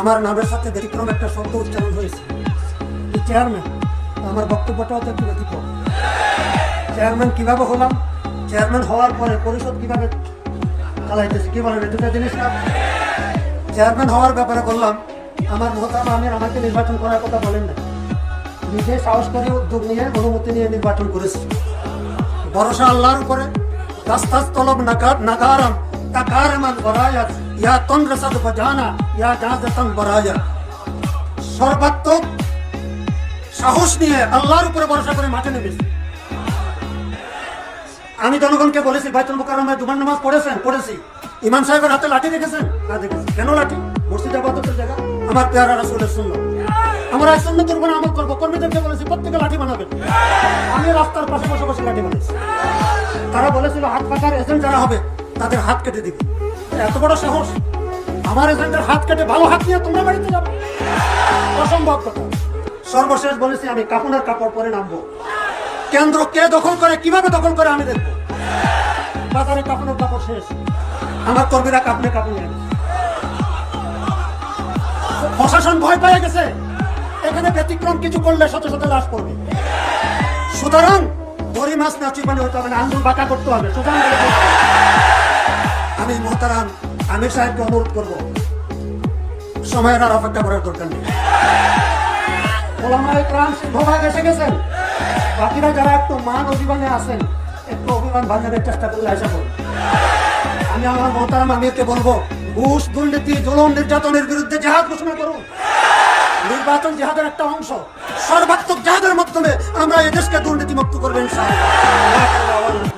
আমার নামের সাথে ব্যতিক্রম একটা শব্দ উচ্চারণ হয়েছে, চেয়ারম্যান। আমার বক্তব্যটাও তো একটু ব্যতিক্রম। চেয়ারম্যান কিভাবে হলাম, চেয়ারম্যান হওয়ার পরে পরিষদ কিভাবে চালাইতেছি, কি বলেন দুটা জিনিস না। চেয়ারম্যান হওয়ার ব্যাপারে বললাম, আমার মহতারাম আমির আমাকে নির্বাচন করার কথা বলেন না, নিজে সাহস করে উদ্যোগ নিয়ে অনুমতি নিয়ে নির্বাচন করেছি। ভরসা আল্লাহর উপরে। দাস্তাস তলব নাগারাম তাকারমান বরায়াত ইয়া তন্দ্রসাদ বাজানা ইয়া জাজাতান বরায়াত। সর্বাত্মক সাহস নিয়ে আল্লাহর উপরে ভরসা করে মাঠে নেমেছি। আমি জনগণকে বলেছি, বাইতুল মুকাররমায় জুমার নামাজ পড়েছি। ইমাম সাহেবের হাতে লাঠি দেখেছেন? না দেখেছি। কেন লাঠি? মসজিদ ইবাদতের জায়গা, আমার পেয়ারা রাসূলের সুন্নাত। আমরা এই সুন্নাতের উপর আমল করব। কর্মীদেরকে বলেছি প্রত্যেকে লাঠি বানাবেন। আমি রাস্তার পাশে বসে বসে লাঠি বানাইছি। তারা বলেছিল হাত কাটার এজেন্ট যারা হবে তাদের হাত কেটে দিবে। এত বড় সাহস! আমার এজেন্টের হাত কেটে ভালো হাত নিয়ে তোমরা বাড়িতে যাবে? অসম্ভব কথা। সর্বশেষ বলেছি আমি কাপড়ের কাপড় পরে নামবো। কেন্দ্র কে দখল করে, কিভাবে দখল করে আমি দেখবো। বাজারে কাপড়ের কাপড় শেষ, আমার কর্মীরা কাপড়ে কাপড় নিয়ে গেছে। প্রশাসন ভয় পেয়ে গেছে, এখানে ব্যতিক্রম কিছু করলে শত শত লাশ পড়বে। সুতরাং বড়ি মাছ না চিপানি হতে হবে না, আঙ্গুল বাঁকা করতে হবে। সুতরাং আমি মোহতারাম আমির সাহেবকে অনুরোধ করবো, সময়ের আর অপেক্ষা করার দরকার নেই। ওলামায়ে কেরাম সিংহভাগ এসে গেছেন, বাকিরা যারা একটু মান অভিমানে আছেন একটু অভিমান ভাঙানোর চেষ্টা করলে আশা করুন। আমি আমার মোহতারাম আমিরকে বলবো, ঘুষ, দুর্নীতি, জুলুম, নির্যাতনের বিরুদ্ধে জিহাদ ঘোষণা করুন। নির্বাচন জিহাদের একটা অংশ। সর্বাত্মক জিহাদের মাধ্যমে আমরা এদেশকে দুর্নীতিমুক্ত করবেন ইনশাআল্লাহ।